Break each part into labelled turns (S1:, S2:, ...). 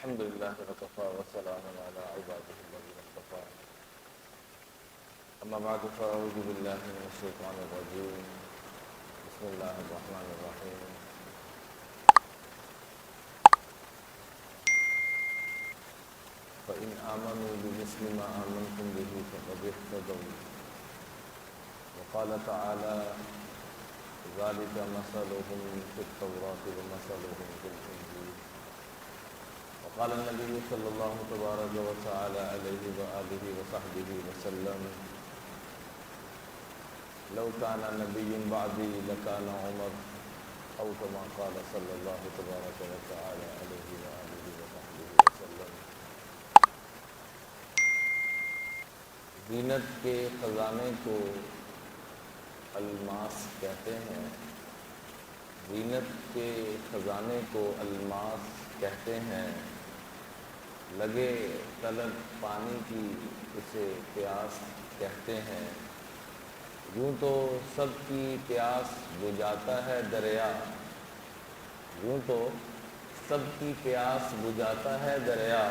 S1: الحمد لله وكفى وسلام على عباده الذين اصطفى أما بعد فأعوذ بالله من الشيطان الرجيم بسم الله الرحمن الرحيم فإن آمنوا بمثل ما آمنتم به فقد اهتدوا وقال تعالى ذلك مثلهم في التوراة ومثلهم في الإنجيل وقال النبي صلى الله تبارك وتعالى عليه وآله وصحبه وسلم لو كان نبي بعدي لكان عمر أو كما قال صلى الله تبارك وتعالى عليه وآله وصحبه وسلم. زینت کے خزانے کو الماس کہتے ہیں. زینت کے خزانے کو الماس کہتے ہیں. لگے طلب پانی کی اسے پیاس کہتے ہیں. یوں تو سب کی پیاس بجھاتا ہے دریا، یوں تو سب کی پیاس بجھاتا ہے دریا،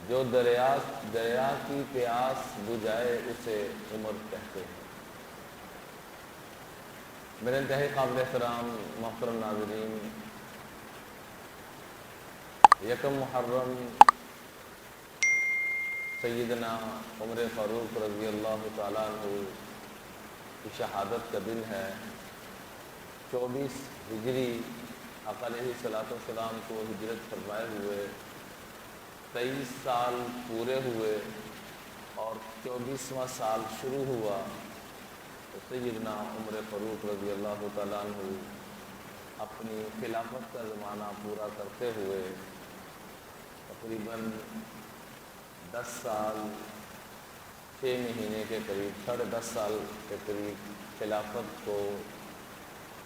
S1: جو دریا کی پیاس بجھائے اسے عمر کہتے ہیں. میرے انتہائی قابل احترام محترم ناظرین، یکم محرم سیدنا عمر فاروق رضی اللہ تعالیٰ عنہ کی شہادت کا دن ہے. 24 ہجری آقا علیہ الصلوۃ والسلام کو ہجرت فرمائے ہوئے 23 سال پورے ہوئے اور 24واں سال شروع ہوا تو سیدنا عمر فاروق رضی اللہ تعالیٰ عنہ اپنی خلافت کا زمانہ پورا کرتے ہوئے تقریباً 10 سال 6 مہینے کے قریب 10.5 سال کے قریب خلافت کو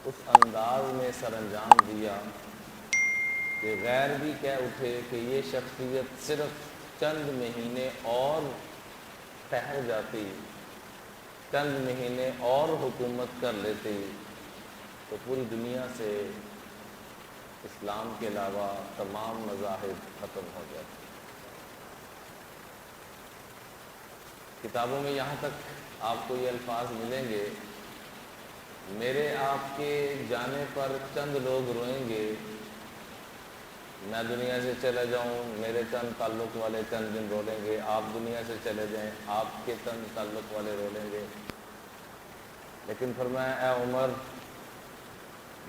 S1: اس انداز میں سر انجام دیا کہ غیر بھی کہہ اٹھے کہ یہ شخصیت صرف چند مہینے اور ٹھہر جاتی، چند مہینے اور حکومت کر لیتی تو پوری دنیا سے اسلام کے علاوہ تمام مذاہب ختم ہو جاتے. کتابوں میں یہاں تک آپ کو یہ الفاظ ملیں گے، میرے آپ کے جانے پر چند لوگ روئیں گے، میں دنیا سے چلے جاؤں میرے چند تعلق والے چند دن رولیں گے، آپ دنیا سے چلے جائیں آپ کے چند تعلق والے رولیں گے. لیکن فرمایا اے عمر،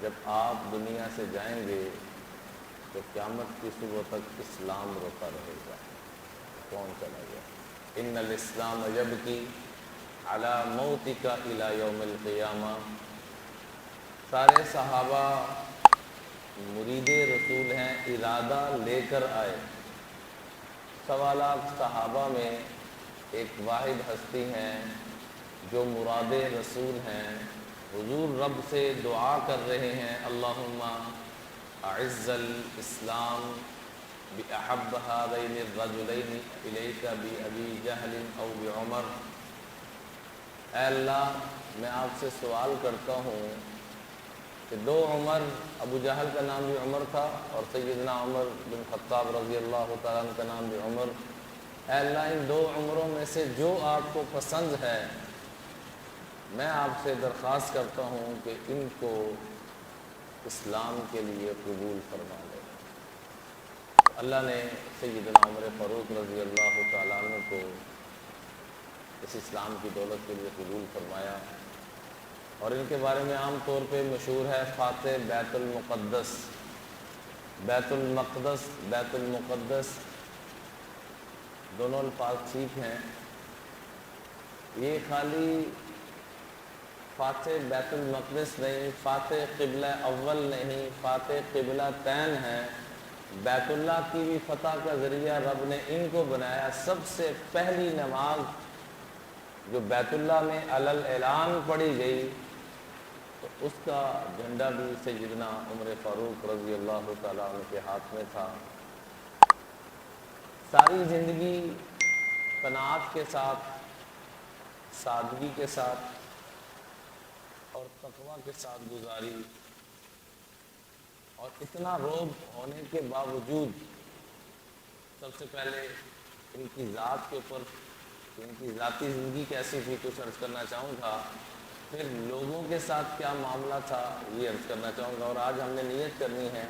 S1: جب آپ دنیا سے جائیں گے تو قیامت کی صبح تک اسلام روتا رہے گا. کون چلا گیا؟ ان الاسلام یبکی علی موتک الی یوم القیامہ. سارے صحابہ مرید رسول ہیں، ارادہ لے کر آئے. 1.25 لاکھ صحابہ میں ایک واحد ہستی ہیں جو مراد رسول ہیں. حضور رب سے دعا کر رہے ہیں اللہم اعز الاسلام بأحب هذین الرجلین الیک بأبی جہل او بعمر. اے اللہ، میں آپ سے سوال کرتا ہوں کہ 2 عمر، ابو جہل کا نام بھی عمر تھا اور سیدنا عمر بن خطاب رضی اللہ تعالیٰ عنہ کا نام بھی عمر. اے اللہ، ان 2 عمروں میں سے جو آپ کو پسند ہے میں آپ سے درخواست کرتا ہوں کہ ان کو اسلام کے لیے قبول فرما لے. اللہ نے سیدنا عمر فاروق رضی اللہ تعالیٰ عنہ کو اس اسلام کی دولت کے لیے قبول فرمایا اور ان کے بارے میں عام طور پہ مشہور ہے فاتح بیت المقدس. بیت المقدس، بیت المقدس دونوں الفاظ ٹھیک ہیں. یہ خالی فاتح بیت المقدس نہیں، فاتح قبلہ اول نہیں، فاتح قبلہ تین ہے. بیت اللہ کی بھی فتح کا ذریعہ رب نے ان کو بنایا. سب سے پہلی نماز جو بیت اللہ میں علل اعلان پڑھی گئی تو اس کا جھنڈا بھی سیدنا عمر فاروق رضی اللہ تعالیٰ عنہ کے ہاتھ میں تھا. ساری زندگی قناعت کے ساتھ، سادگی کے ساتھ اور تقویٰ کے ساتھ گزاری، اور اتنا روب ہونے کے باوجود سب سے پہلے ان کی ذات کے اوپر، ان کی ذاتی زندگی کیسی تھی کچھ عرض کرنا چاہوں گا، پھر لوگوں کے ساتھ کیا معاملہ تھا یہ عرض کرنا چاہوں گا، اور آج ہم نے نیت کرنی ہے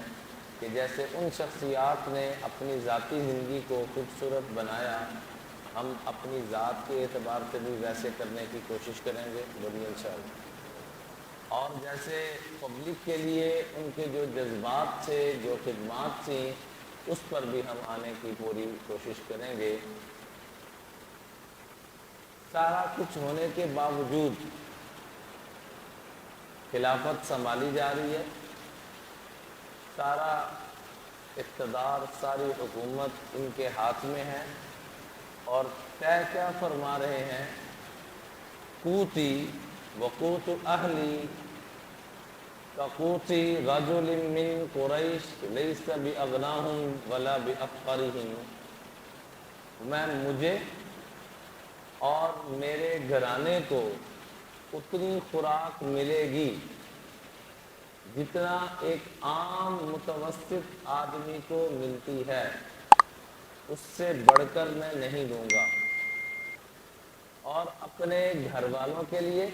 S1: کہ جیسے ان شخصیات نے اپنی ذاتی زندگی کو خوبصورت بنایا، ہم اپنی ذات کے اعتبار سے بھی ویسے کرنے کی کوشش کریں گے بڑی انشاءاللہ۔ اور جیسے پبلک کے لیے ان کے جو جذبات تھے، جو خدمات تھیں، اس پر بھی ہم آنے کی پوری کوشش کریں گے۔ سارا کچھ ہونے کے باوجود خلافت سنبھالی جا رہی ہے، سارا اقتدار، ساری حکومت ان کے ہاتھ میں ہے، اور طے کیا فرما رہے ہیں، قوتی وقوت اہلی کقوت رجل من قریش لیس باغناہم ولا بافقرہم، مجھے اور میرے گھرانے کو اتنی خوراک ملے گی جتنا ایک عام متوسط آدمی کو ملتی ہے، اس سے بڑھ کر میں نہیں دوں گا۔ اور اپنے گھر والوں کے لیے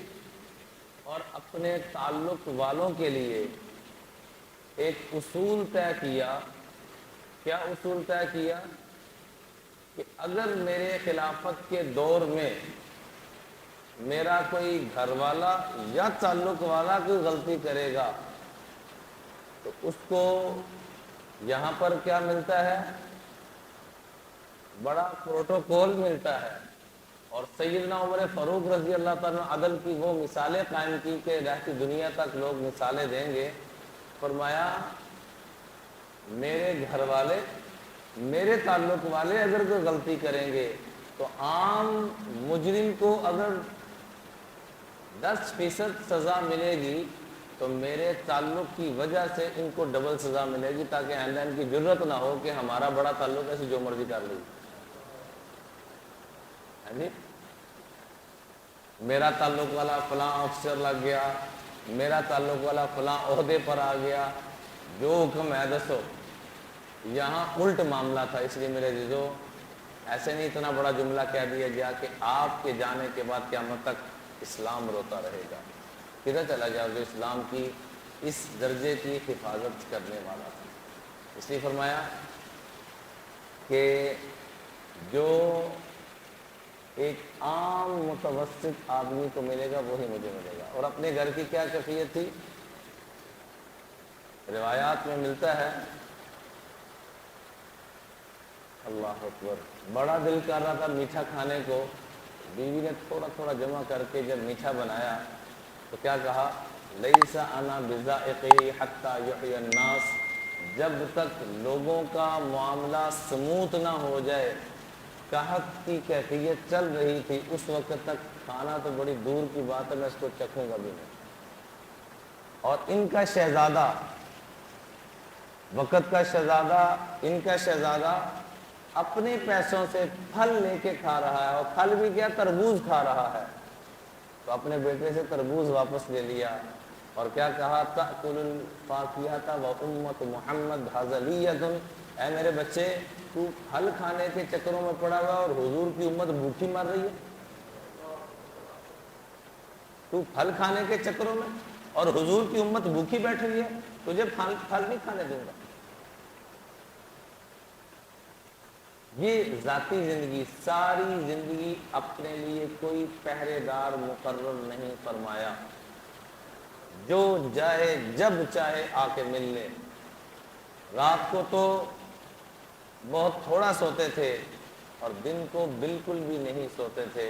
S1: اور اپنے تعلق والوں کے لیے ایک اصول طے کیا۔ کیا اصول طے کیا؟ کہ اگر میرے خلافت کے دور میں میرا کوئی گھر والا یا تعلق والا کوئی غلطی کرے گا تو اس کو یہاں پر کیا ملتا ہے؟ بڑا پروٹوکول ملتا ہے۔ اور سیدنا عمر فاروق رضی اللہ تعالیٰ عدل کی وہ مثالیں قائم کی کہ رہتی دنیا تک لوگ مثالیں دیں گے۔ فرمایا میرے گھر والے، میرے تعلق والے اگر کوئی غلطی کریں گے تو عام مجرم کو اگر 10% سزا ملے گی تو میرے تعلق کی وجہ سے ان کو ڈبل سزا ملے گی، تاکہ آئندہ ان کی جرت نہ ہو کہ ہمارا بڑا تعلق ایسے جو مرضی کر لے۔ جی میرا تعلق والا فلاں افسر لگ گیا، میرا تعلق والا فلاں عہدے پر آ گیا، جو حکم ہے دسو۔ یہاں الٹ معاملہ تھا، اس لیے میرے عزیزو ایسے نہیں اتنا بڑا جملہ کہہ دیا گیا کہ آپ کے جانے کے بعد قیامت تک اسلام روتا رہے گا۔ کدھر چلا جاؤ جو اسلام کی اس درجے کی حفاظت کرنے والا تھا۔ اس لیے فرمایا کہ جو ایک عام متوسط آدمی کو ملے گا وہی مجھے ملے گا۔ اور اپنے گھر کی کیا کیفیت تھی؟ روایات میں ملتا ہے، اللہ اکبر، بڑا دل کر رہا تھا میٹھا کھانے کو، بیوی نے تھوڑا تھوڑا جمع کر کے جب میٹھا بنایا تو کیا کہا؟ لیس انا بذائقہ حتی یحیی الناس، جب تک لوگوں کا معاملہ سموتھ نہ ہو جائے، قحط کی کیفیت چل رہی تھی، اس وقت تک کھانا تو بڑی دور کی بات ہے، میں اس کو چکھوں گا بھی نہیں۔ اور ان کا شہزادہ، وقت کا شہزادہ، ان کا شہزادہ اپنے پیسوں سے پھل لے کے کھا رہا ہے، اور پھل بھی کیا؟ تربوز کھا رہا ہے۔ تو اپنے بیٹے سے تربوز واپس لے لیا اور کیا کہا؟ تأکل الفاکہۃ وامۃ محمد حظلیۃ، اے میرے بچے تو پھل کھانے کے چکروں میں پڑا ہوا اور حضور کی امت بھوکی مر رہی ہے۔ تو پھل کھانے کے چکروں میں اور حضور کی امت بھوکی بیٹھ رہی ہے، تجھے پھل نہیں کھانے دوں گا۔ یہ ذاتی زندگی، ساری زندگی اپنے لیے کوئی پہرے دار مقرر نہیں فرمایا، جو جائے جب چاہے آ کے مل لے۔ رات کو تو بہت تھوڑا سوتے تھے اور دن کو بالکل بھی نہیں سوتے تھے،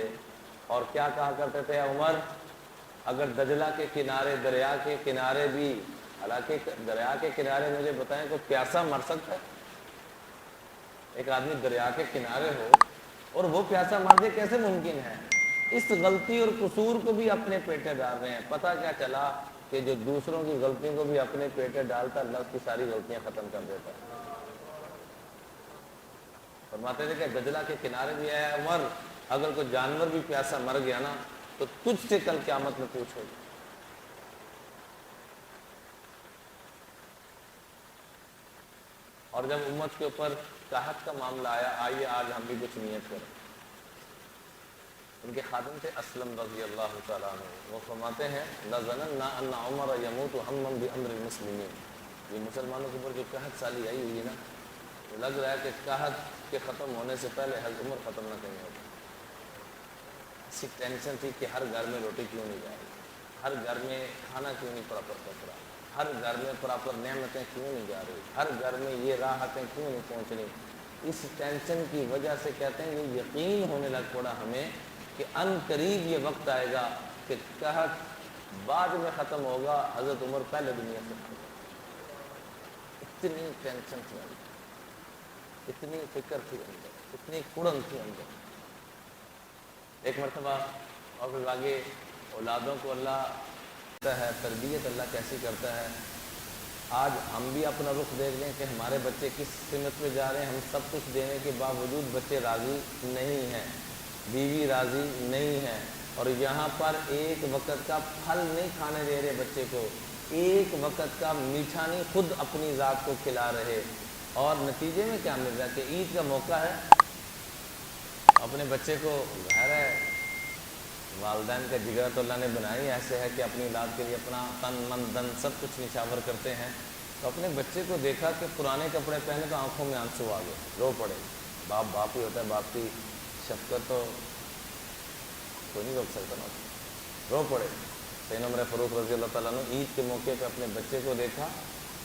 S1: اور کیا کہا کرتے تھے عمر؟ اگر دجلہ کے کنارے، دریا کے کنارے بھی، حالانکہ دریا کے کنارے مجھے بتائیں کوئی پیاسا مر سکتا ہے؟ ایک آدمی دریا کے کنارے ہو اور وہ پیاسا مر جائے، کیسے ممکن ہے؟ اس غلطی اور قصور کو بھی اپنے پیٹے ڈال رہے ہیں۔ پتہ کیا چلا کہ جو دوسروں کی غلطیوں کو بھی اپنے پیٹے ڈالتا، اللہ اس کی ساری غلطیاں ختم کر دیتا ہے۔ فرماتے تھے کہ دجلہ کے کنارے بھی ہے عمر، اگر کوئی جانور بھی پیاسا مر گیا نا تو تجھ سے کل قیامت میں پوچھو گے۔ اور جب امت کے اوپر قحط کا معاملہ آیا، آئیے آج ہم بھی کچھ نیت کریں۔ ان کے خادم تھے اسلم رضی اللہ تعالیٰ عنہ، وہ فرماتے ہیں لَظَنَنَّا أَنَّ عُمَرَ يَمُوتُ هَمًّا بِأَمْرِ الْمُسْلِمِينَ، یہ مسلمانوں کے اوپر جو قحط سالی آئی ہوئی ہے نا، تو لگ رہا ہے کہ قحط کے ختم ہونے سے پہلے حضرت عمر ختم نہ کریں ہوگا۔ ایسی ٹینشن تھی کہ ہر گھر میں روٹی کیوں نہیں جا رہی، ہر گھر میں کھانا کیوں نہیں پراپر پک رہا، ہر گھر میں پراپر نعمتیں کیوں نہیں جا رہی، ہر گھر میں یہ راحتیں کیوں نہیں پہنچ رہی۔ اس ٹینشن کی وجہ سے کہتے ہیں یہ یقین ہونے لگ پڑا ہمیں کہ ان قریب یہ وقت آئے گا کہ قحط بعد میں ختم ہوگا، حضرت عمر پہلے دنیا سے ختم ہوگا۔ اتنی ٹینشن تھی اندر، اتنی فکر تھی اندر، اتنی کڑن تھی اندر۔ ایک مرتبہ اور پھر آگے اولادوں کو اللہ کرتا ہے، تربیت اللہ کیسی کرتا ہے۔ آج ہم بھی اپنا رخ دیکھ لیں کہ ہمارے بچے کس سمت پہ جا رہے ہیں۔ ہم سب کچھ دینے کے باوجود بچے راضی نہیں ہیں، بیوی راضی نہیں ہے، اور یہاں پر ایک وقت کا پھل نہیں کھانے دے رہے بچے کو، ایک وقت کا میٹھا نہیں خود اپنی ذات کو کھلا رہے۔ اور نتیجے میں کیا مل رہا ہے کہ عید کا موقع ہے، اپنے بچے کو ظاہر ہے والدین کا جگر تو اللہ نے بنائی ایسے ہے کہ اپنی اولاد کے لیے اپنا تن من دن سب کچھ نچھاور کرتے ہیں، تو اپنے بچے کو دیکھا کہ پرانے کپڑے پہنے تو آنکھوں میں آنسو آ گئے، رو پڑے۔ باپ باپ ہی ہوتا ہے، باپ کی شفقت تو کوئی نہیں روک سکتا نا، رو پڑے۔ سیدنا عمر فاروق رضی اللہ تعالیٰ عنہ عید کے موقع پہ اپنے بچے کو دیکھا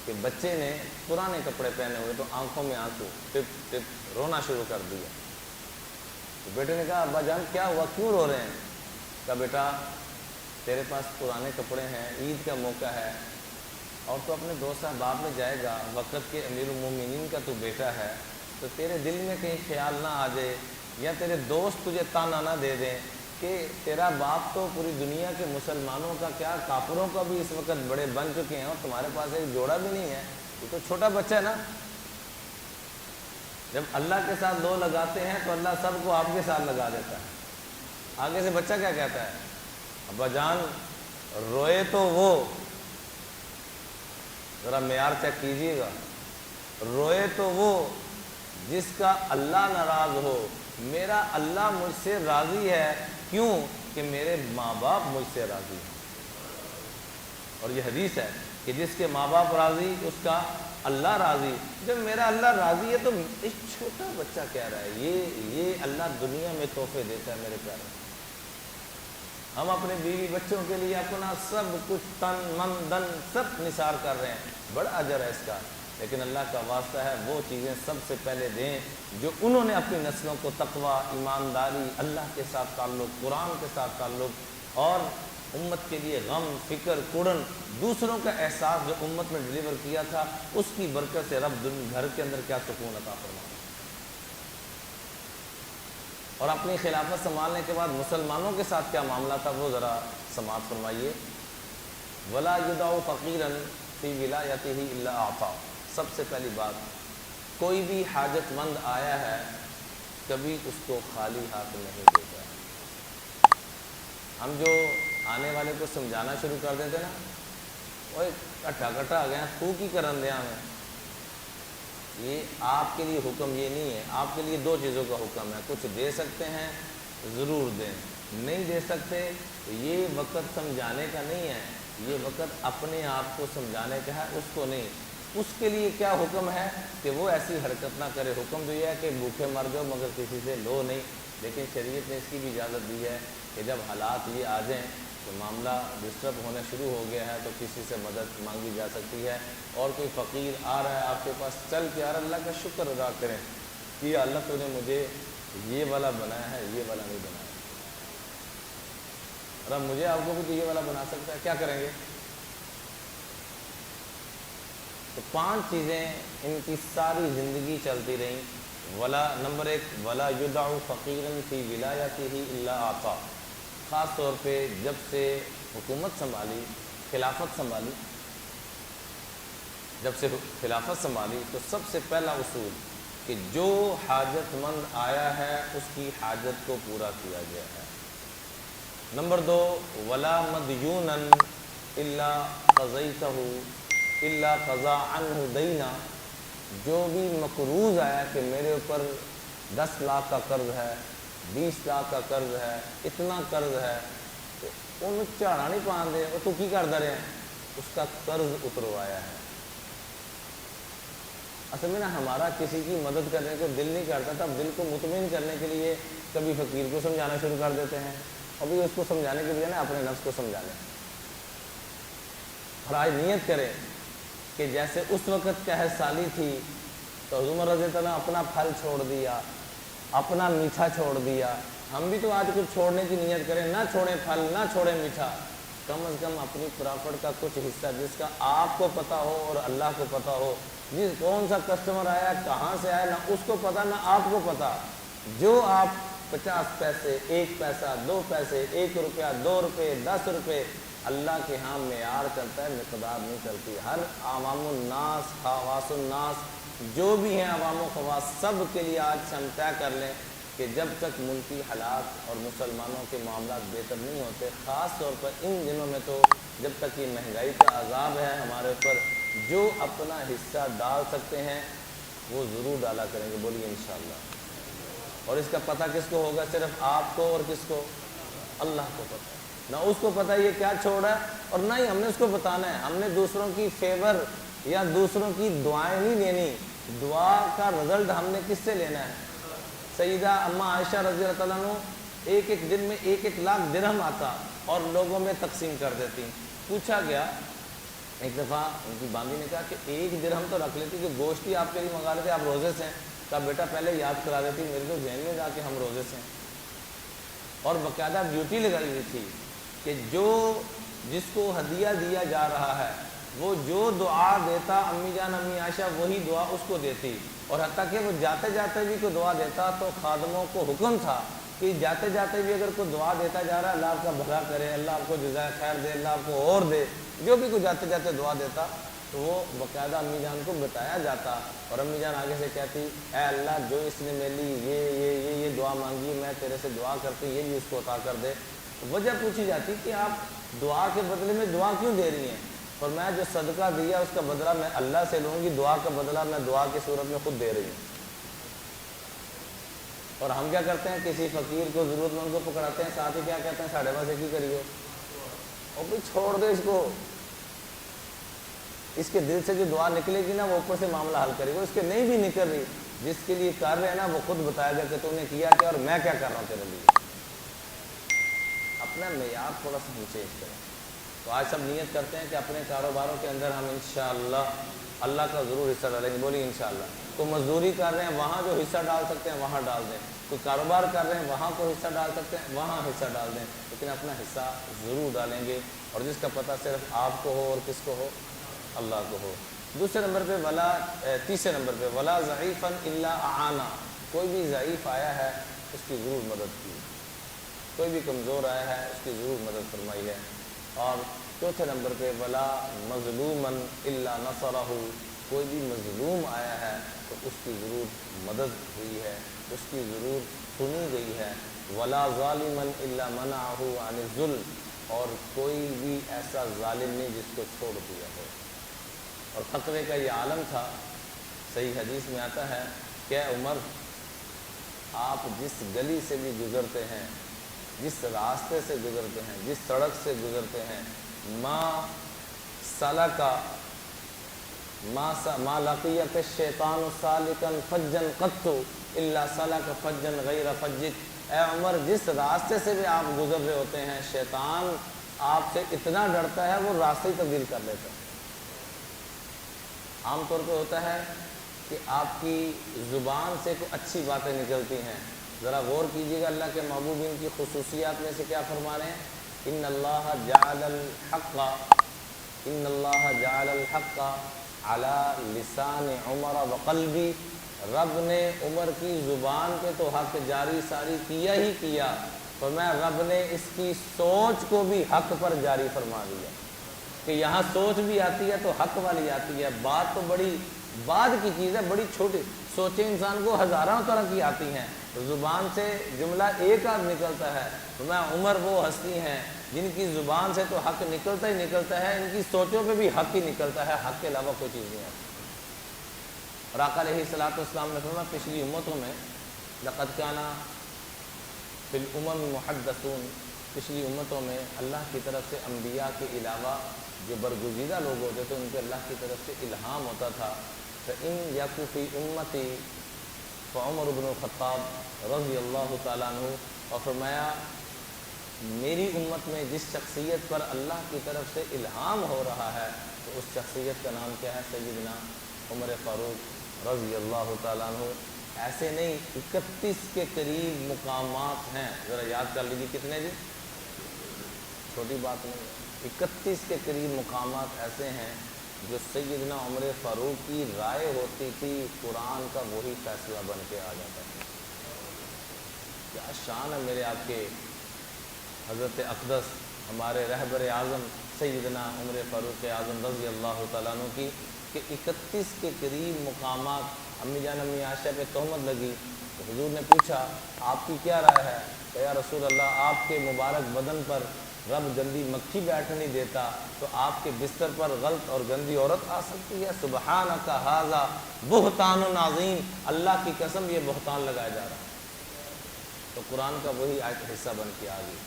S1: کہ بچے نے پرانے کپڑے پہنے ہوئے تو آنکھوں میں آنسو، ٹپ ٹپ رونا شروع کر دیا۔ تو بیٹے نے کہا ابا جان کیا ہوا، کیوں رو رہے ہیں؟ کہا بیٹا تیرے پاس پرانے کپڑے ہیں، عید کا موقع ہے، اور تو اپنے دوست احباب میں جائے گا، وقت کے امیر المومنین کا تو بیٹا ہے، تو تیرے دل میں کہیں خیال نہ آ جائے یا تیرے دوست تجھے تانا نہ دے دیں کہ تیرا باپ تو پوری دنیا کے مسلمانوں کا کیا کافروں کا بھی اس وقت بڑے بن چکے ہیں اور تمہارے پاس ایک جوڑا بھی نہیں ہے، یہ تو چھوٹا بچہ ہے نا۔ جب اللہ کے ساتھ دو لگاتے ہیں تو اللہ سب کو آپ کے ساتھ لگا دیتا ہے۔ آگے سے بچہ کیا کہتا ہے، ابا جان روئے تو وہ، ذرا معیار چیک کیجیے گا، روئے تو وہ جس کا اللہ ناراض ہو، میرا اللہ مجھ سے راضی ہے، کیوں کہ میرے ماں باپ مجھ سے راضی ہیں۔ اور یہ حدیث ہے کہ جس کے ماں باپ راضی اس کا اللہ راضی۔ جب میرا اللہ راضی ہے تو ایک چھوٹا بچہ کہہ رہا ہے یہ اللہ دنیا میں تحفے دیتا ہے میرے پیارے۔ ہم اپنے بیوی بچوں کے لیے اپنا سب کچھ تن من دن سب نثار کر رہے ہیں، بڑا اجر ہے اس کا، لیکن اللہ کا واسطہ ہے وہ چیزیں سب سے پہلے دیں جو انہوں نے اپنی نسلوں کو تقویٰ، ایمانداری، اللہ کے ساتھ تعلق، قرآن کے ساتھ تعلق، اور امت کے لیے غم، فکر، کڑن، دوسروں کا احساس جو امت میں ڈلیور کیا تھا، اس کی برکت سے رب گھر کے اندر کیا سکون عطا فرمایا۔ اور اپنی خلافت سنبھالنے کے بعد مسلمانوں کے ساتھ کیا معاملہ تھا وہ ذرا سماعت فرمائیے۔ وَلَا يُدْعُ فَقِيرًا فِي وِلَایَتِهِ إِلَّا أَعْطَاهُ، سب سے پہلی بات، کوئی بھی حاجت مند آیا ہے کبھی اس کو خالی ہاتھ نہیں دیتا۔ ہم جو آنے والے کو سمجھانا شروع کر دیتے نا، وہ کٹھا کٹھا آ گیا تو کی کرن دیا میں، یہ آپ کے لیے حکم یہ نہیں ہے، آپ کے لیے دو چیزوں کا حکم ہے، کچھ دے سکتے ہیں ضرور دیں، نہیں دے سکتے تو یہ وقت سمجھانے کا نہیں ہے، یہ وقت اپنے آپ کو سمجھانے کا ہے، اس کو نہیں۔ اس کے لیے کیا حکم ہے کہ وہ ایسی حرکت نہ کرے، حکم تو یہ ہے کہ بھوکے مر جاؤ مگر کسی سے لو نہیں، لیکن شریعت نے اس کی بھی اجازت دی ہے کہ جب حالات یہ آ جائیں تو معاملہ ڈسٹرب ہونا شروع ہو گیا ہے تو کسی سے مدد مانگی جا سکتی ہے، اور کوئی فقیر آ رہا ہے آپ کے پاس، چل کے یار اللہ کا شکر ادا کریں کہ اللہ تو نے مجھے یہ والا بنایا ہے، یہ والا نہیں بنایا، اور اب مجھے آپ کو بھی تو یہ والا بنا سکتا ہے، کیا کریں گے؟ تو 5 چیزیں ان کی ساری زندگی چلتی رہیں۔ نمبر 1 وَلَا يُدْعُ فَقِيرًا فِي وِلَایَتِهِ إِلَّا أَعْطَاهُ، خاص طور پہ جب سے حکومت سنبھالی، خلافت سنبھالی، جب سے خلافت سنبھالی تو سب سے پہلا اصول کہ جو حاجت مند آیا ہے اس کی حاجت کو پورا کیا گیا ہے۔ نمبر 2 وَلَا مَدْيُونًا إِلَّا قَضَيْتَهُ إِلَّا قَضَىٰ عَنْهُ دَيْنًا، جو بھی مقروض آیا کہ میرے اوپر 10 لاکھ کا قرض ہے، 20 لاکھ کا قرض ہے، اتنا قرض ہے، تو ان چڑھا نہیں پان دے، وہ تو کی کرتا رہے ہیں، اس کا قرض اتروایا ہے۔ اصل میں نا ہمارا کسی کی مدد کرنے کو دل نہیں کرتا تھا، دل کو مطمئن کرنے کے لیے کبھی فقیر کو سمجھانا شروع کر دیتے ہیں، ابھی اس کو سمجھانے کے بجائے نا اپنے نفس کو سمجھا لیں۔ اور آج نیت کریں کہ جیسے اس وقت قحط سالی تھی تو حضرت عمر رضی اللہ عنہ اپنا پھل چھوڑ دیا، اپنا میٹھا چھوڑ دیا، ہم بھی تو آج کچھ چھوڑنے کی نیت کریں، نہ چھوڑیں پھل، نہ چھوڑیں میٹھا، کم از کم اپنی پرافٹ کا کچھ حصہ جس کا آپ کو پتہ ہو اور اللہ کو پتہ ہو، جس کون سا کسٹمر آیا، کہاں سے آیا، نہ اس کو پتہ نہ آپ کو پتہ، جو آپ 50 پیسے، 1 پیسہ، 2 پیسے، 1 روپیہ، 2 روپے، 10 روپے، اللہ کے ہاں معیار چلتا ہے، مقدار نہیں چلتی۔ ہر عوام الناس، خواص الناس جو بھی ہیں عوام و خواص، سب کے لیے آج ہم طے کر لیں کہ جب تک ملکی حالات اور مسلمانوں کے معاملات بہتر نہیں ہوتے، خاص طور پر ان دنوں میں تو جب تک یہ مہنگائی کا عذاب ہے ہمارے اوپر، جو اپنا حصہ ڈال سکتے ہیں وہ ضرور ڈالا کریں گے، بولیے انشاءاللہ۔ اور اس کا پتہ کس کو ہوگا؟ صرف آپ کو، اور کس کو؟ اللہ کو پتہ ہے، نہ اس کو پتہ یہ کیا چھوڑا ہے، اور نہ ہی ہم نے اس کو بتانا ہے۔ ہم نے دوسروں کی فیور یا دوسروں کی دعائیں نہیں لینی، دعا کا رزلٹ ہم نے کس سے لینا ہے؟ سیدہ اماں عائشہ رضی اللہ تعالیٰ عنہ ایک دن میں 1 لاکھ درہم آتا اور لوگوں میں تقسیم کر دیتی۔ پوچھا گیا ایک دفعہ، ان کی باندھی نے کہا کہ 1 درہم تو رکھ لیتی کہ گوشت ہی آپ کے لیے منگا لیتے، آپ روزے سے ہیں؟ کہا بیٹا پہلے یاد کرا دیتی، میرے تو ذہن میں جا کہ ہم روزے سے ہیں۔ اور باقاعدہ ڈیوٹی لگائی ہوئی تھی کہ جس کو ہدیہ دیا جا رہا ہے وہ جو دعا دیتا امی جان امی عائشہ وہی دعا اس کو دیتی، اور حتیٰ کہ وہ جاتے جاتے بھی کوئی دعا دیتا تو خادموں کو حکم تھا کہ جاتے جاتے بھی اگر کوئی دعا دیتا جا رہا ہے، اللہ آپ کا بھلا کرے، اللہ آپ کو جزائے خیر دے، اللہ آپ کو اور دے، جو بھی کوئی جاتے جاتے دعا دیتا تو وہ باقاعدہ امی جان کو بتایا جاتا، اور امی جان آگے سے کہتی اے اللہ جو اس نے میرے لیے یہ دعا مانگی، میں تیرے سے دعا کرتی یہ بھی اس کو عطا کر دے۔ وجہ پوچھی جاتی کہ آپ دعا کے بدلے میں دعا کیوں دے رہی ہیں؟ اور میں جو صدقہ دیا اس کا بدلہ میں اللہ سے لوں گی، دعا کا بدلہ میں دعا کی صورت میں خود دے رہی ہوں۔ اور ہم کیا کرتے ہیں؟ کسی فقیر کو، ضرورت مند کو پکڑاتے ہیں، ساتھ ہی کیا کہتے ہیں؟ 5.5 کی کریے، اور بھی چھوڑ دے اس کو، اس کے دل سے جو دعا نکلے گی نا وہ اوپر سے معاملہ حل کرے گا، اس کے نہیں بھی نکل رہی، جس کے لیے کر رہے ہیں نا وہ خود بتایا گیا کہ تم نے کیا کیا اور میں کیا کر رہا ہوں تیرے لیے۔ اپنا معیار تھوڑا سا ہم چینج کریں۔ تو آج سب نیت کرتے ہیں کہ اپنے کاروباروں کے اندر ہم انشاءاللہ اللہ کا ضرور حصہ ڈالیں گے، بولیے انشاءاللہ۔ کوئی مزدوری کر رہے ہیں وہاں جو حصہ ڈال سکتے ہیں وہاں ڈال دیں، کوئی کاروبار کر رہے ہیں وہاں کو حصہ ڈال سکتے ہیں وہاں حصہ ڈال دیں، لیکن اپنا حصہ ضرور ڈالیں گے، اور جس کا پتہ صرف آپ کو ہو اور کس کو ہو؟ اللہ کو ہو۔ دوسرے نمبر پہ تیسرے نمبر پہ ولا ضعیفا الا اعانا، کوئی بھی ضعیف آیا ہے اس کی ضرور مدد کی، کوئی بھی کمزور آیا ہے اس کی ضرور مدد فرمائی ہے۔ اور چوتھے نمبر پہ ولا مظلوما الا نصرہ، کوئی بھی مظلوم آیا ہے تو اس کی ضرور مدد ہوئی ہے، اس کی ضرور سنی گئی ہے۔ ولا ظالما الا منعہ عن الظلم، اور کوئی بھی ایسا ظالم نہیں جس کو چھوڑ دیا ہو۔ اور خطبے کا یہ عالم تھا، صحیح حدیث میں آتا ہے کہ عمر آپ جس گلی سے بھی گزرتے ہیں، جس راستے سے گزرتے ہیں، جس سڑک سے گزرتے ہیں، ما لقیک الشیطان سالکا فجا قط الا سلک فجا غیر فجک، اے عمر جس راستے سے بھی آپ گزر رہے ہوتے ہیں شیطان آپ سے اتنا ڈرتا ہے وہ راستہ ہی تبدیل کر لیتا ہے۔ عام طور پہ ہوتا ہے کہ آپ کی زبان سے کوئی اچھی باتیں نکلتی ہیں، ذرا غور کیجیے گا اللہ کے محبوبین کی خصوصیات میں سے کیا فرما رہے ہیں؟ ان اللہ جعل الحق علی لسان عمر وقلبی، رب نے عمر کی زبان پہ تو حق جاری ساری کیا ہی کیا، فرمایا رب نے اس کی سوچ کو بھی حق پر جاری فرما دیا، کہ یہاں سوچ بھی آتی ہے تو حق والی آتی ہے۔ بات تو بڑی بعد کی چیز ہے، بڑی چھوٹی سوچیں انسان کو ہزاروں طرح کی آتی ہیں، زبان سے جملہ ایک آدھ نکلتا ہے۔ میں عمر وہ ہستی ہیں جن کی زبان سے تو حق نکلتا ہی نکلتا ہے، ان کی سوچوں پہ بھی حق ہی نکلتا ہے، حق کے علاوہ کوئی چیز نہیں آتی۔ اور آقا علیہ الصلوۃ والسلام نے فرمایا پچھلی امتوں میں لقد کان فی الامم محدثون، پچھلی امتوں میں اللہ کی طرف سے انبیاء کے علاوہ جو برگزیدہ لوگ ہوتے تھے ان کے اللہ کی طرف سے الہام ہوتا تھا۔ فإن یکو فی امتی فعمر بن الخطاب رضی اللہ تعالیٰ عنہ، اور فرمایا میری امت میں جس شخصیت پر اللہ کی طرف سے الہام ہو رہا ہے تو اس شخصیت کا نام کیا ہے؟ سیدنا عمر فاروق رضی اللہ تعالیٰ عنہ۔ ایسے نہیں، 31 کے قریب مقامات ہیں، ذرا یاد کر لیجیے کتنے جی، چھوٹی بات نہیں ہے، 31 کے قریب مقامات ایسے ہیں جو سیدنا عمر فاروق کی رائے ہوتی تھی، قرآن کا وہی فیصلہ بن کے آ جاتا تھا۔ کیا شان ہے میرے آپ کے حضرت اقدس ہمارے رہبر اعظم سیدنا عمر فاروق اعظم رضی اللہ تعالیٰ عنہ کی، کہ 31 کے قریب مقامات۔ امی جان امی عائشہ پہ تہمت لگی تو حضور نے پوچھا آپ کی کیا رائے ہے؟ کہ یا رسول اللہ آپ کے مبارک بدن پر رب گندی مکھی بیٹھنے نہیں دیتا تو آپ کے بستر پر غلط اور گندی عورت آ سکتی ہے؟ سبحانک ھذا بہتان عظیم، اللہ کی قسم یہ بہتان لگایا جا رہا ہے۔ تو قرآن کا وہی آیت حصہ بن کے آ گئی۔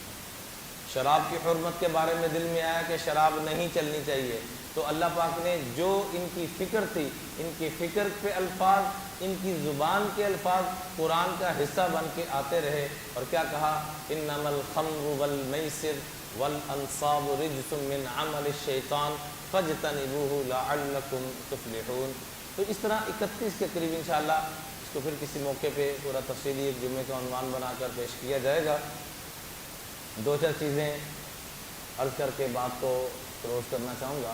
S1: شراب کی حرمت کے بارے میں دل میں آیا کہ شراب نہیں چلنی چاہیے، تو اللہ پاک نے جو ان کی فکر تھی، ان کی فکر پہ الفاظ، ان کی زبان کے الفاظ قرآن کا حصہ بن کے آتے رہے، اور کیا کہا؟ انما الخمر والمیسر والانصاب رجس من عمل الشیطان فاجتنبوه لعلکم تفلحون۔ تو اس طرح 31 کے قریب انشاءاللہ اس کو پھر کسی موقع پہ پورا تفصیلی ایک جمعے کا عنوان بنا کر پیش کیا جائے گا۔ دو چار چیزیں عرض کر کے بات کو کلوز کرنا چاہوں گا۔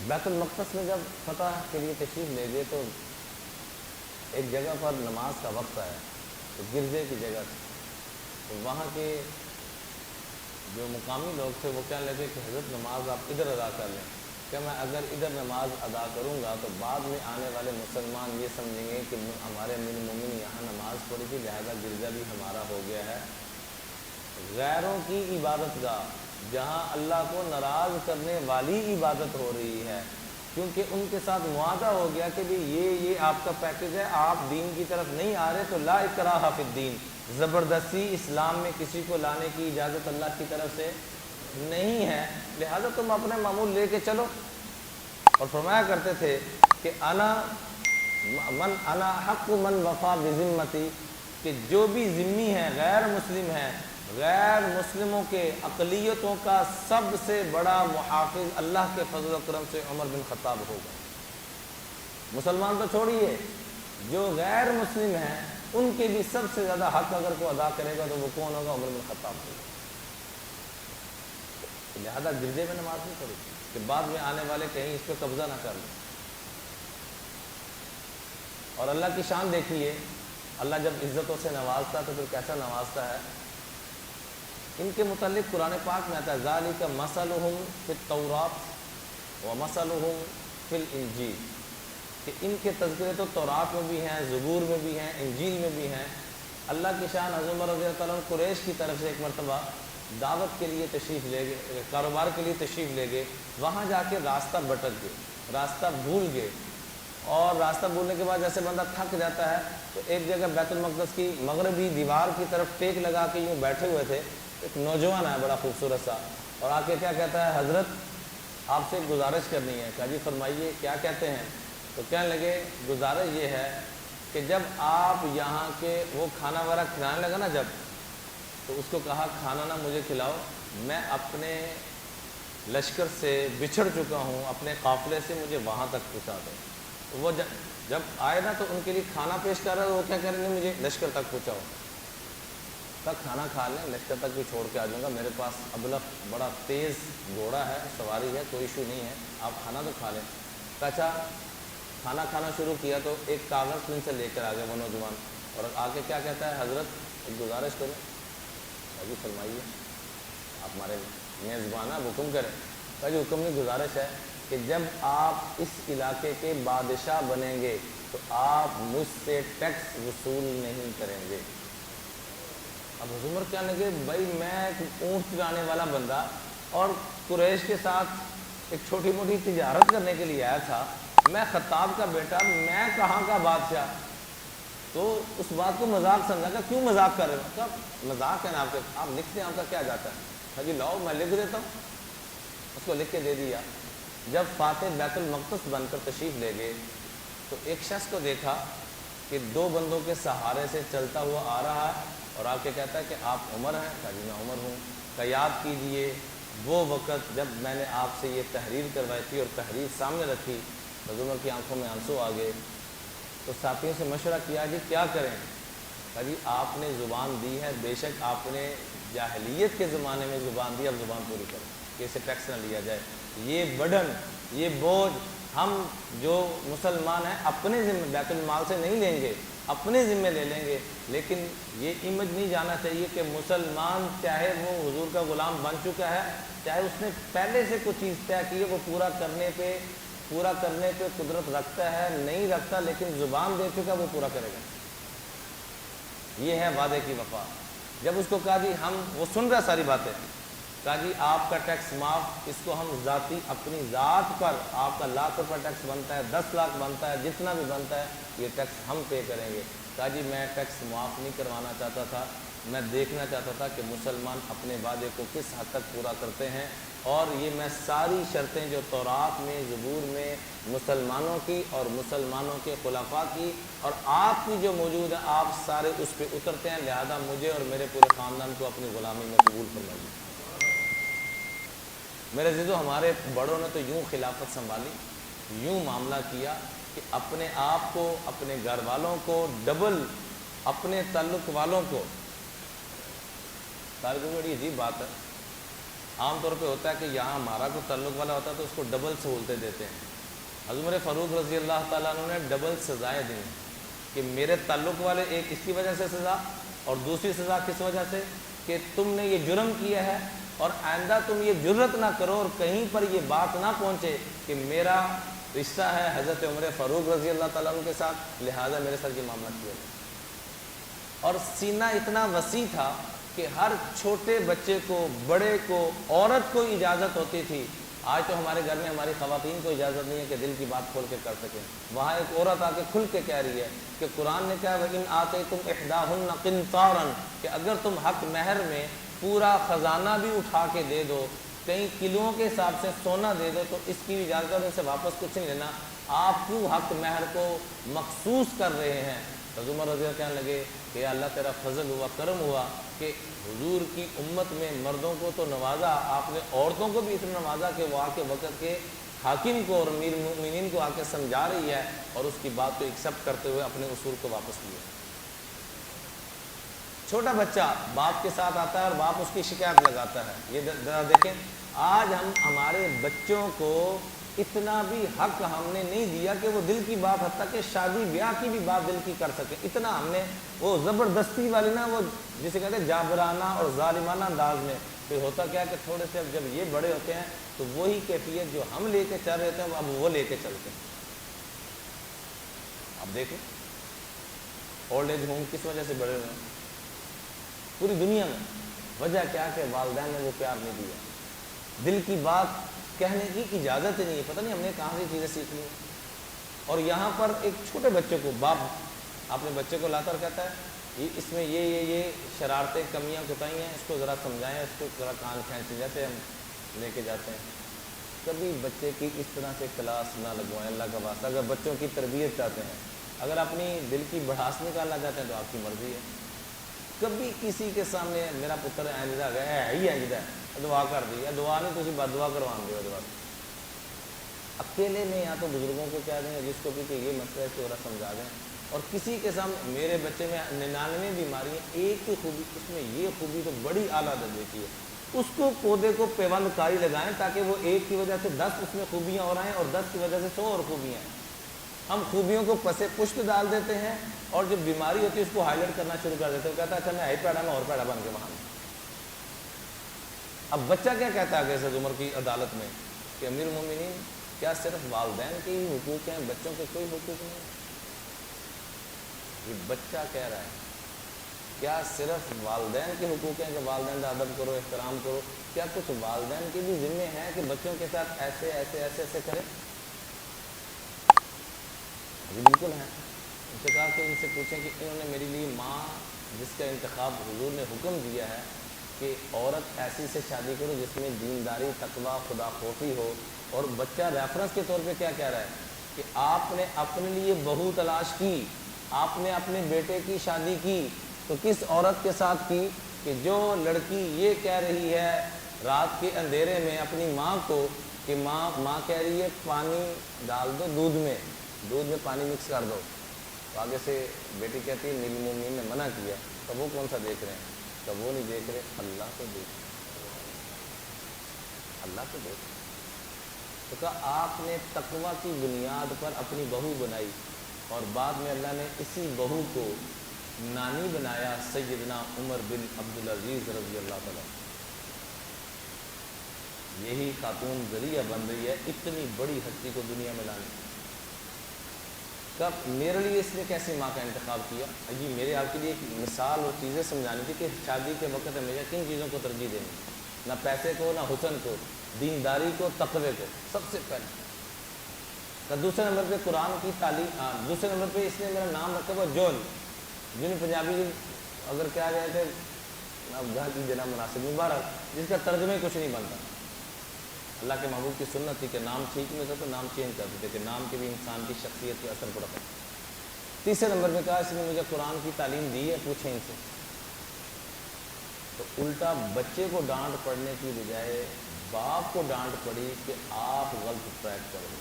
S1: بیت المقدس میں جب فتح کے لیے تشریف لے گئے تو ایک جگہ پر نماز کا وقت آیا، تو گرجے کی جگہ تھی، تو وہاں کے جو مقامی لوگ تھے وہ کہنے لگے کہ حضرت نماز آپ ادھر ادا کر لیں، کہ میں اگر ادھر نماز ادا کروں گا تو بعد میں آنے والے مسلمان یہ سمجھیں گے کہ ہمارے امیر المومنین یہاں نماز پڑھی تھی لہذا گرجا بھی ہمارا ہو گیا ہے۔ غیروں کی عبادت گاہ، جہاں اللہ کو ناراض کرنے والی عبادت ہو رہی ہے، کیونکہ ان کے ساتھ معاہدہ ہو گیا کہ بھی یہ آپ کا پیکج ہے، آپ دین کی طرف نہیں آ رہے تو لا اکراہ فی الدین، زبردستی اسلام میں کسی کو لانے کی اجازت اللہ کی طرف سے نہیں ہے، لہذا تم اپنے معمول لے کے چلو۔ اور فرمایا کرتے تھے کہ انا حق من وفا بذمتی، کہ جو بھی ذمہ ہے، غیر مسلم ہے، غیر مسلموں کے اقلیتوں کا سب سے بڑا محافظ اللہ کے فضل و کرم سے عمر بن خطاب ہوگا۔ مسلمان تو چھوڑیے، جو غیر مسلم ہیں ان کے بھی سب سے زیادہ حق اگر کوئی ادا کرے گا تو وہ کون ہوگا؟ عمر بن خطاب ہوگا۔ لہذا گرجے میں نماز نہیں پڑھی کہ بعد میں آنے والے کہیں اس پہ قبضہ نہ کر لیں۔ اور اللہ کی شان دیکھیے، اللہ جب عزتوں سے نوازتا تو پھر کیسا نوازتا ہے۔ ان کے متعلق قرآن پاک میں آتا ہے ذالک مثلہم فی التوراۃ ومثلہم فی الانجیل، کہ ان کے تذکرے تو تورات میں بھی ہیں، زبور میں بھی ہیں، انجیل میں بھی ہیں۔ اللہ کی شان حضرت عمر رضی اللہ عنہ قریش کی طرف سے ایک مرتبہ دعوت کے لیے تشریف لے گئے، کاروبار کے لیے تشریف لے گئے، وہاں جا کے راستہ بھٹک گئے، راستہ بھول گئے، اور راستہ بھولنے کے بعد جیسے بندہ تھک جاتا ہے تو ایک جگہ بیت المقدس کی مغربی دیوار کی طرف ٹیک لگا کے یوں بیٹھے ہوئے تھے۔ ایک نوجوان ہے بڑا خوبصورت سا، اور آ کے کیا کہتا ہے، حضرت آپ سے ایک گزارش کرنی ہے۔ کہا جی فرمائیے، کیا کہتے ہیں؟ تو کہنے لگے گزارش یہ ہے کہ جب آپ یہاں کے وہ کھانا وغیرہ کھلانے لگا نا جب، تو اس کو کہا کھانا نہ مجھے کھلاؤ، میں اپنے لشکر سے بچھڑ چکا ہوں، اپنے قافلے سے مجھے وہاں تک پہنچا دو۔ تو وہ جب آئے نا تو ان کے لیے کھانا پیش کر رہا ہے، وہ کیا کہہ رہے ہیں، مجھے لشکر تک پہنچاؤ، تک کھانا کھا لیں، لشکر تک بھی چھوڑ کے آ جاؤں گا، میرے پاس ابلق بڑا تیز گھوڑا ہے، سواری ہے، کوئی ایشو نہیں ہے، آپ کھانا تو کھا لیں۔ اچھا کھانا کھانا شروع کیا تو ایک کاغذ پن سے لے کر آ گیا وہ نوجوان، اور آ کے کیا کہتا ہے، حضرت ایک گزارش کریں۔ جی فرمائیے، آپ ہمارے میزبان آپ حکم کریں۔ کہا جی حکم نہیں، گزارش ہے کہ جب آپ اس علاقے کے بادشاہ بنیں گے تو آپ مجھ سے ٹیکس وصول نہیں کریں گے۔ اب حضور کیا لگے، بھائی میں ایک اونٹ چرانے والا بندہ اور قریش کے ساتھ ایک چھوٹی موٹی تجارت کرنے کے لیے آیا تھا، میں خطاب کا بیٹا، میں کہاں کا بادشاہ؟ تو اس بات کو مذاق سمجھا کہ کیوں مذاق کر رہے ہو؟ کیا مذاق ہے نا آپ لکھتے ہیں، آپ کا کیا جاتا ہے؟ جی لاؤ میں لکھ دیتا ہوں۔ اس کو لکھ کے دے دیا۔ جب فاتح بیت المقدس بن کر تشریف لے گئے تو ایک شخص کو دیکھا کہ 2 بندوں کے سہارے سے چلتا ہوا آ رہا ہے اور آ کے کہتا ہے کہ آپ عمر ہیں؟ کہا جی میں عمر ہوں۔ کہ یاد کیجئے وہ وقت جب میں نے آپ سے یہ تحریر کروائی تھی اور تحریر سامنے رکھی، عمر کی آنکھوں میں آنسو آ گئے۔ تو ساتھیوں سے مشورہ کیا جی کیا کریں؟ کہا جی آپ نے زبان دی ہے، بے شک آپ نے جاہلیت کے زمانے میں زبان دی، اب زبان پوری کریں کہ اسے ٹیکس نہ لیا جائے۔ یہ برڈن، یہ بوجھ ہم جو مسلمان ہیں اپنے ذمہ بیت المال سے نہیں لیں گے، اپنے ذمہ لے لیں گے، لیکن یہ امیج نہیں جانا چاہیے کہ مسلمان چاہے وہ حضور کا غلام بن چکا ہے، چاہے اس نے پہلے سے کچھ چیز طے کی ہے، وہ پورا کرنے پہ قدرت رکھتا ہے نہیں رکھتا، لیکن زبان دے چکا وہ پورا کرے گا۔ یہ ہے وعدے کی وفا۔ جب اس کو کہا جی وہ سن رہا ساری باتیں، کہا جی آپ کا ٹیکس معاف، اس کو ہم ذاتی اپنی ذات پر، آپ کا 1,00,000 روپے ٹیکس بنتا ہے، 10 لاکھ بنتا ہے، جتنا بھی بنتا ہے یہ ٹیکس ہم پے کریں گے۔ کہا جی میں ٹیکس معاف نہیں کروانا چاہتا تھا، میں دیکھنا چاہتا تھا کہ مسلمان اپنے وعدے کو کس حد تک پورا کرتے ہیں، اور یہ میں ساری شرطیں جو تورات میں، زبور میں مسلمانوں کی اور مسلمانوں کے خلفاء کی اور آپ کی جو موجود ہے، آپ سارے اس پہ اترتے ہیں، لہذا مجھے اور میرے پورے خاندان کو اپنی غلامی میں قبول فرمائیے۔ میرے عزیزو، ہمارے بڑوں نے تو یوں خلافت سنبھالی، یوں معاملہ کیا کہ اپنے آپ کو، اپنے گھر والوں کو، ڈبل اپنے تعلق والوں کو، بڑی عجیب بات ہے، عام طور پہ ہوتا ہے کہ یہاں ہمارا کوئی تعلق والا ہوتا ہے تو اس کو ڈبل سہولتیں دیتے ہیں۔ حضرت عمر فاروق رضی اللہ تعالیٰ عنہ نے ڈبل سزائیں دیں کہ میرے تعلق والے، ایک اس کی وجہ سے سزا، اور دوسری سزا کس وجہ سے کہ تم نے یہ جرم کیا ہے اور آئندہ تم یہ جرت نہ کرو اور کہیں پر یہ بات نہ پہنچے کہ میرا رشتہ ہے حضرت عمر فاروق رضی اللہ تعالیٰ عنہ کے ساتھ، لہٰذا میرے ساتھ یہ معاملہ کیا جائے۔ اور سینہ اتنا وسیع تھا کہ ہر چھوٹے بچے کو، بڑے کو، عورت کو اجازت ہوتی تھی۔ آج تو ہمارے گھر میں ہماری خواتین کو اجازت نہیں ہے کہ دل کی بات کھول کے کر سکیں۔ وہاں ایک عورت آ کے کھل کے کہہ رہی ہے کہ قرآن نے کہا وَإِنْ آتَيْتُمْ إِحْدَاهُنَّ قِنْطَارًا، کہ اگر تم حق مہر میں پورا خزانہ بھی اٹھا کے دے دو، کئی کلوؤں کے حساب سے سونا دے دو، تو اس کی اجازت ہے، ان سے واپس کچھ نہیں لینا، آپ کیوں حق مہر کو مخصوص کر رہے ہیں؟ حضرت عمر رضی اللہ کہنے لگے کہ یا اللہ تیرا فضل ہوا، کرم ہوا کہ حضور کی امت میں مردوں کو تو نوازا، آپ نے عورتوں کو بھی اتنا نوازا کہ وہ آ کے وقت کے حاکم کو اور امیر المؤمنین کو آ کے سمجھا رہی ہے اور اس کی بات کو ایکسیپٹ کرتے ہوئے اپنے اصول کو واپس لیا۔ چھوٹا بچہ باپ کے ساتھ آتا ہے اور باپ اس کی شکایت لگاتا ہے۔ یہ ذرا دیکھیں، آج ہم ہمارے بچوں کو اتنا بھی حق ہم نے نہیں دیا کہ وہ دل کی بات، حتیٰ کہ شادی بیاہ کی بھی بات دل کی کر سکے، اتنا ہم نے وہ زبردستی والی نا، وہ جسے کہتے ہیں جابرانہ اور ظالمانہ انداز میں۔ پھر ہوتا کیا ہے کہ تھوڑے سے جب یہ بڑے ہوتے ہیں تو وہی کیفیت جو ہم لے کے چل رہے تھے اب وہ لے کے چلتے ہیں۔ اب دیکھیں اولڈ ایج ہوم کس وجہ سے بڑے ہوئے ہیں پوری دنیا میں، وجہ کیا کہ والدین نے وہ پیار نہیں دیا، دل کی بات کہنے کی اجازت ہی نہیں ہے، پتہ نہیں ہم نے کہاں سے چیزیں سیکھ لی۔ اور یہاں پر ایک چھوٹے بچے کو باپ اپنے بچے کو لاتا اور کہتا ہے اس میں یہ شرارتیں، کمیاں کوتاہیاں ہیں، اس کو ذرا سمجھائیں، اس کو ذرا کان کھینچیں، جیسے ہم لے کے جاتے ہیں۔ کبھی بچے کی اس طرح سے کلاس نہ لگوائیں، اللہ کا واسطہ۔ اگر بچوں کی تربیت چاہتے ہیں، اگر اپنی دل کی بڑھاس نکالنا چاہتے ہیں تو آپ کی مرضی ہے۔ کبھی کسی کے سامنے میرا پتر آئندہ گیا ہے ہی آئندہ دعا کر دی، یا دعا نہیں تو بد دعا کروان دے، اکیلے میں یا تو بزرگوں کو کہہ دیں، جس کو بھی کہ یہ مسئلہ ہے تو سمجھا دیں۔ اور کسی کے سامنے میرے بچے میں 99 بیماریاں، ایک ہی خوبی، اس میں یہ خوبی تو بڑی اعلیٰ درجے کی ہے، اس کو پودے کو پیوند کاری لگائیں تاکہ وہ ایک کی وجہ سے 10 اس میں خوبیاں اور آئیں اور 10 کی وجہ سے 100 اور خوبیاں ہیں۔ ہم خوبیوں کو پسے پشت ڈال دیتے ہیں اور جو بیماری ہوتی ہے اس کو ہائی لائٹ کرنا شروع کر دیتے ہیں، کہتا ہے اچھا میں ہائی پیڑا میں اور پیڑا بن کے وہاں۔ اب بچہ کیا کہتا ہے حضرت عمر کی عدالت میں کہ امیر المومنین کیا صرف والدین کے ہی حقوق ہیں، بچوں کے کوئی حقوق نہیں؟ یہ بچہ کہہ رہا ہے کیا صرف والدین کے حقوق ہیں کہ والدین کا ادب کرو، احترام کرو؟ کیا کچھ والدین کے بھی ذمے ہیں کہ بچوں کے ساتھ ایسے ایسے ایسے ایسے کریں؟ جی بالکل ہیں۔ ان سے کہا کہ ان سے پوچھیں کہ انہوں نے میرے لیے ماں جس کا انتخاب حضور نے حکم دیا ہے کہ عورت ایسی سے شادی کرو جس میں دینداری، تقویٰ، خدا خوفی ہو، اور بچہ ریفرنس کے طور پہ کیا کہہ رہا ہے کہ آپ نے اپنے لیے بہو تلاش کی، آپ نے اپنے بیٹے کی شادی کی تو کس عورت کے ساتھ کی کہ جو لڑکی یہ کہہ رہی ہے رات کے اندھیرے میں اپنی ماں کو کہ ماں کہہ رہی ہے پانی ڈال دو دودھ میں پانی مکس کر دو، تو آگے سے بیٹی کہتی ہے نیل مومنین نے منع کیا، تو وہ کون سا دیکھ رہے ہیں؟ تو وہ نہیں دیکھ رہے، اللہ کو دیکھ رہے، اللہ کو دیکھ رہے۔ تو کہا آپ نے تقویٰ کی بنیاد پر اپنی بہو بنائی، اور بعد میں اللہ نے اسی بہو کو نانی بنایا، سیدنا عمر بن عبدالعزیز رضی اللہ تعالیٰ۔ یہی خاتون ذریعہ بن رہی ہے اتنی بڑی ہستی کو دنیا میں لانے۔ کب میرے لیے اس نے کیسی ماں کا انتخاب کیا؟ جی میرے آپ کے لیے ایک مثال اور چیزیں سمجھانی تھی کہ شادی کے وقت ہمیشہ کن چیزوں کو ترجیح دینی، نہ پیسے کو، نہ حسن کو، دینداری کو، تقوی کو سب سے پہلے۔ تو دوسرے نمبر پہ قرآن کی تعلیم، دوسرے نمبر پہ اس نے میرا نام رکھا ہوا جون، جن پنجابی اگر کیا جائے کہ اب گھر کی جنا مناسب مبارک، جس کا ترجمہ کچھ نہیں بنتا۔ اللہ کے محبوب کی سنت تھی کہ نام ٹھیک میں تھا تو نام چینج کرتے تھے کہ نام کے بھی انسان کی شخصیت پہ اثر پڑتا ہے۔ تیسرے نمبر پہ کہا اس نے مجھے قرآن کی تعلیم دی ہے، پوچھیں ان سے۔ تو الٹا بچے کو ڈانٹ پڑنے کی بجائے باپ کو ڈانٹ پڑی کہ آپ غلط ٹریک کرو۔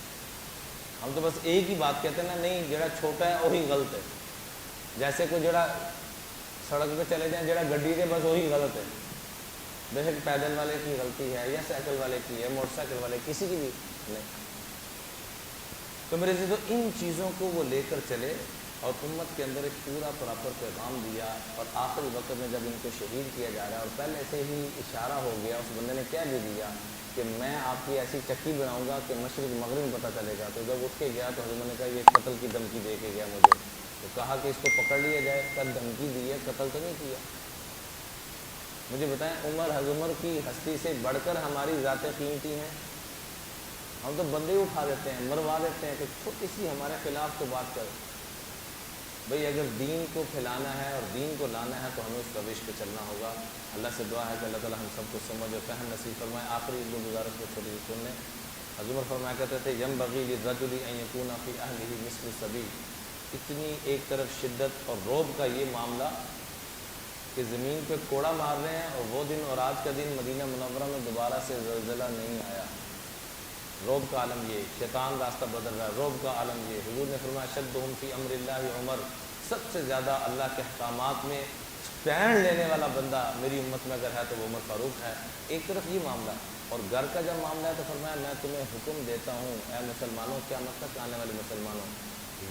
S1: ہم تو بس ایک ہی بات کہتے ہیں نا، نہیں جڑا چھوٹا ہے وہی غلط ہے، جیسے کوئی جڑا سڑک پہ چلے جائیں جڑا گڈی دے بس وہی غلط ہے، بے شک پیدل والے کی غلطی ہے یا سائیکل والے کی ہے، موٹر سائیکل والے، کسی کی بھی نہیں۔ تو میرے سے تو ان چیزوں کو وہ لے کر چلے اور امت کے اندر ایک پورا پراپر پیغام دیا، اور آخری وقت میں جب ان کو شہید کیا جا رہا ہے اور پہلے سے ہی اشارہ ہو گیا، اس بندے نے کہہ بھی دیا کہ میں آپ کی ایسی چکی بناؤں گا کہ مشرق مغرب میں پتہ چلے گا۔ تو جب اٹھ کے گیا تو حضرت نے کہا یہ قتل کی دھمکی دے کے گیا مجھے، تو کہا کہ اس کو پکڑ لیا جائے، کل دھمکی دی ہے، قتل تو نہیں کیا۔ مجھے بتائیں عمر کی ہستی سے بڑھ کر ہماری ذاتیں قیمتی ہیں؟ ہم تو بندے اٹھا دیتے ہیں، مروا دیتے ہیں کہ چھوٹی سی ہمارے خلاف تو بات کرے۔ بھئی اگر دین کو پھیلانا ہے اور دین کو لانا ہے تو ہمیں اس روش پہ چلنا ہوگا۔ اللہ سے دعا ہے کہ اللہ تعالی ہم سب کو سمجھ اور فہم نصیب فرمائے۔ آخری دو گزارش کو چھوٹی سی سن لیں۔ حضرت فرمایا کرتے تھے ینبغی للرجل ان یکون فی اہلہ مثل الصبی، اتنی ایک طرف شدت اور رعب کا یہ معاملہ کہ زمین پہ کوڑا مار رہے ہیں، اور وہ دن اور آج کا دن مدینہ منورہ میں دوبارہ سے زلزلہ نہیں آیا۔ رعب کا عالم یہ، شیطان راستہ بدل رہا ہے، رعب کا عالم یہ۔ حضور نے فرمایا اشدہم فی امر اللہ عمر، سب سے زیادہ اللہ کے احکامات میں اسٹینڈ لینے والا بندہ میری امت میں اگر ہے تو وہ عمر فاروق ہے۔ ایک طرف یہ معاملہ، اور گھر کا جب معاملہ ہے تو فرمایا میں تمہیں حکم دیتا ہوں اے مسلمانوں، قیامت تک آنے والے مسلمانوں،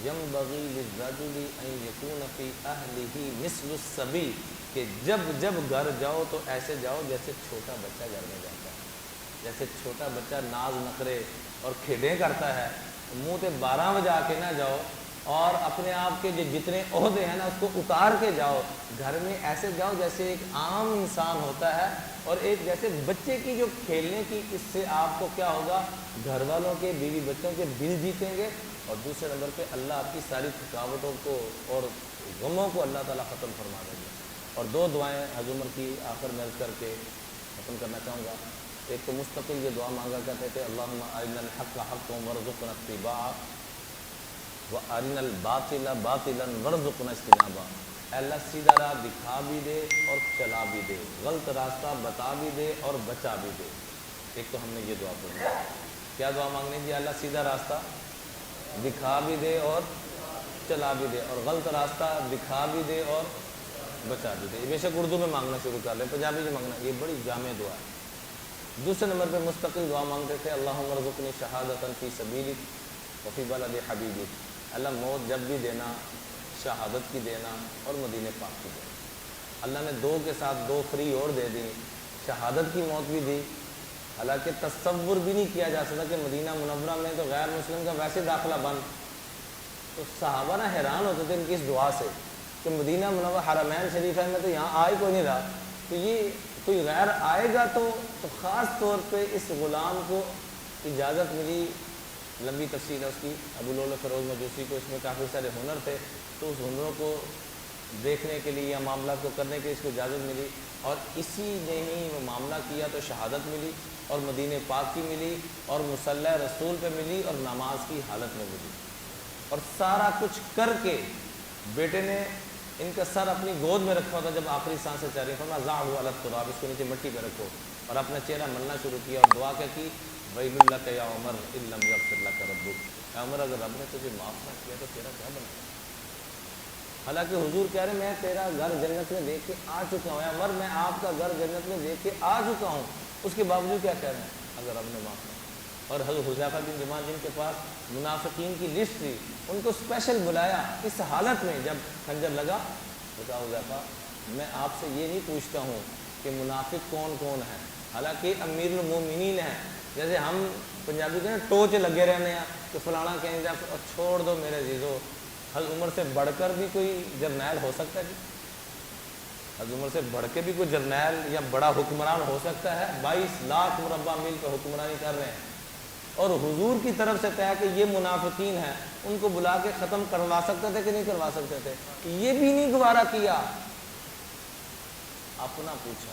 S1: ینبغی للرجل ان یکون فی اہلہ مثل الصبی، کہ جب جب گھر جاؤ تو ایسے جاؤ جیسے چھوٹا بچہ گھر میں جاتا ہے، جیسے چھوٹا بچہ ناز نخرے اور کھیڈیں کرتا ہے، منہ تے 12 بجے آ کے نہ جاؤ، اور اپنے آپ کے جو جتنے عہدے ہیں نا اس کو اتار کے جاؤ۔ گھر میں ایسے جاؤ جیسے ایک عام انسان ہوتا ہے، اور ایک جیسے بچے کی جو کھیلنے کی، اس سے آپ کو کیا ہوگا، گھر والوں کے، بیوی بچوں کے دل جیتیں گے، اور دوسرے نمبر پہ اللہ آپ کی ساری تھکاوٹوں کو اور غموں کو اللہ تعالیٰ ختم فرما دیں گے۔ اور دو دعائیں حضور کی آخر میں کر کے ختم کرنا چاہوں گا۔ ایک تو مستقل یہ دعا مانگا کرتے تھے اللہم ارنا الحق حقا وارزقنا اتباعہ وارنا الباطل باطلا وارزقنا اجتنابہ۔ اے اللہ سیدھا راہ دکھا بھی دے اور چلا بھی دے، غلط راستہ بتا بھی دے اور بچا بھی دے۔ ایک تو ہم نے یہ دعا پڑھی، کیا دعا مانگنی جی؟ اللہ سیدھا راستہ دکھا بھی دے اور چلا بھی دے، اور غلط راستہ دکھا بھی دے اور بچا بھی دے۔ بے شک اردو میں مانگنا شروع کر لیں، پنجابی میں مانگنا، یہ بڑی جامع دعا ہے۔ دوسرے نمبر پہ مستقل دعا مانگتے تھے اللہم ارزقنی شہادۃ فی سبیلک وفی بلد حبیبک، اللہ موت جب بھی دینا، شہادت کی دینا اور مدینہ پاک کی دینا۔ اللہ نے دو کے ساتھ دو فری اور دے دی، شہادت کی موت بھی دی، حالانکہ تصور بھی نہیں کیا جا سکتا کہ مدینہ منورہ میں تو غیر مسلم کا ویسے داخلہ بند، تو صحابہ نہ حیران ہوتے تھے ان کی اس دعا سے کہ مدینہ منورہ حرمین شریفین میں تو یہاں آ ہی کوئی نہیں رہا، تو یہ کوئی غیر آئے گا تو خاص طور پہ اس غلام کو اجازت ملی، لمبی تفصیل ہے اس کی، ابو لؤلؤ فیروز مجوسی کو اس میں کافی سارے ہنر تھے، تو اس ہنروں کو دیکھنے کے لیے یا معاملات کو کرنے کے لیے اس کو اجازت ملی، اور اسی نے ہی وہ معاملہ کیا تو شہادت ملی، اور مدینہ پاک کی ملی، اور مصلی رسول پہ ملی، اور نماز کی حالت میں ملی، اور سارا کچھ کر کے بیٹے نے ان کا سر اپنی گود میں رکھا تھا جب آخری سانسیں چل رہی، فرمایا ضعہ علی التراب، اس کو نیچے مٹی پہ رکھو، اور اپنا چہرہ ملنا شروع کیا، اور دعا کیا کی، ویل لک یا عمر ان لم یغفر لک ربک، اے عمر اگر رب نے تجھے معاف نہ کیا تو تیرا کیا بنے؟ حالانکہ حضور کہہ رہے ہیں میں تیرا گھر جنت میں دیکھ کے آ چکا ہوں، اے عمر میں آپ کا گھر جنت میں دیکھ کے آ چکا ہوں، اس کے باوجود کیا کہہ رہے ہیں اگر رب نے معاف نہ کیا؟ اور حضرت حذیفہ بن یمان جن کے پاس منافقین کی لسٹ تھی، ان کو اسپیشل بلایا اس حالت میں جب خنجر لگا، بتا حذیفہ میں آپ سے یہ نہیں پوچھتا ہوں کہ منافق کون کون ہیں، حالانکہ امیر المومنین ہیں، جیسے ہم پنجابی کے نا ٹوچ لگے رہنے ہیں کہ فلانا کہیں جا، چھوڑ دو میرے عزیزو، حضرت عمر سے بڑھ کر بھی کوئی جرنیل ہو سکتا ہے جی؟ حضرت عمر سے بڑھ کے بھی کوئی جرنیل یا بڑا حکمران ہو سکتا ہے؟ 22 لاکھ مربع میل پہ حکمرانی کر رہے ہیں، اور حضور کی طرف سے طے کہ یہ منافقین ہیں، ان کو بلا کے ختم کروا سکتے تھے کہ نہیں کروا سکتے تھے؟ یہ بھی نہیں گوارا کیا، اپنا پوچھا،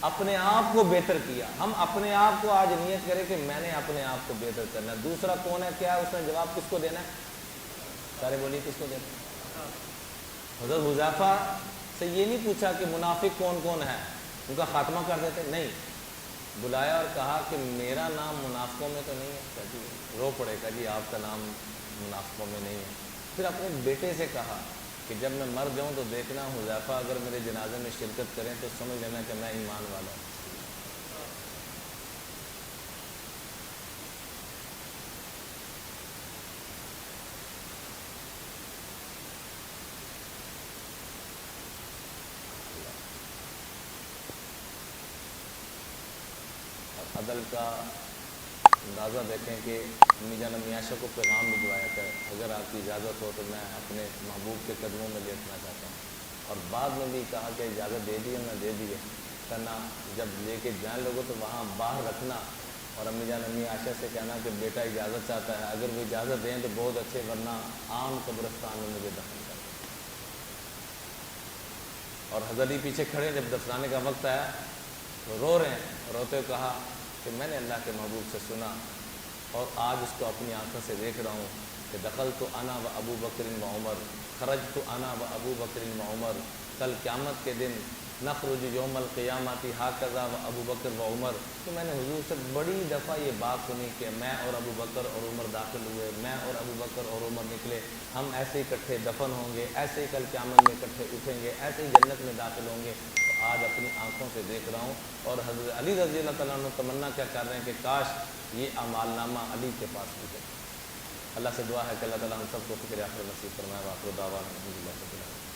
S1: اپنے آپ کو بہتر کیا۔ ہم اپنے آپ کو آج نیت کریں کہ میں نے اپنے آپ کو بہتر کرنا ہے، دوسرا کون ہے کیا ہے اس نے جواب کس کو دینا ہے؟ سارے بولیے کس کو دینا ہے؟ حضرت حذیفہ سے یہ نہیں پوچھا کہ منافق کون کون ہے، ان کا خاتمہ کر دیتے، نہیں، بلایا اور کہا کہ میرا نام منافقوں میں تو نہیں ہے، کہا جی رو پڑے، کہا جی آپ کا نام منافقوں میں نہیں ہے۔ پھر اپنے بیٹے سے کہا کہ جب میں مر جاؤں تو دیکھنا حذیفہ اگر میرے جنازے میں شرکت کریں تو سمجھ لینا کہ میں ایمان والا ہوں۔ عدل کا اندازہ دیکھیں کہ امی جان امی عائشہ کو پیغام بھجوایا کہ اگر آپ کی اجازت ہو تو میں اپنے محبوب کے قدموں میں لیٹنا چاہتا ہوں، اور بعد میں بھی کہا کہ اجازت دے دی ہے، میں دے دی ہے، کہنا جب لے کے جانے لگو تو وہاں باہر رکھنا، اور امی جان امی عائشہ سے کہنا کہ بیٹا اجازت چاہتا ہے، اگر وہ اجازت دیں تو بہت اچھے، ورنہ عام قبرستان میں مجھے دفن کر دیں۔ اور حضرت علی پیچھے کھڑے، جب دفنانے کا وقت آیا تو رو رہے ہیں، روتے ہوئے کہا کہ میں نے اللہ کے محبوب سے سنا اور آج اس کو اپنی آنکھوں سے دیکھ رہا ہوں کہ دخلت انا و ابو بکر و عمر، خرجت انا و ابو بکر و عمر، کل قیامت کے دن نخرج یوم القیامت ہاکذا و ابو بکر و عمر۔ تو میں نے حضور سے بڑی دفعہ یہ بات سنی کہ میں اور ابو بکر اور عمر داخل ہوئے، میں اور ابو بکر اور عمر نکلے، ہم ایسے ہی اکٹھے دفن ہوں گے، ایسے ہی کل قیامت میں اکٹھے اٹھیں گے، ایسے ہی جنت میں داخل ہوں گے۔ تو آج اپنی آنکھوں سے دیکھ رہا ہوں، اور حضرت علی رضی اللہ تعالیٰ عنہ تمنا کیا کر رہے ہیں کہ کاش یہ اعمال نامہ علی کے پاس بھی جائے۔ اللہ سے دعا ہے کہ اللہ تعالیٰ ہم سب کو فکر آخرت نصیب فرمائے۔ وآخر دعوانا الحمد للہ رب العالمین۔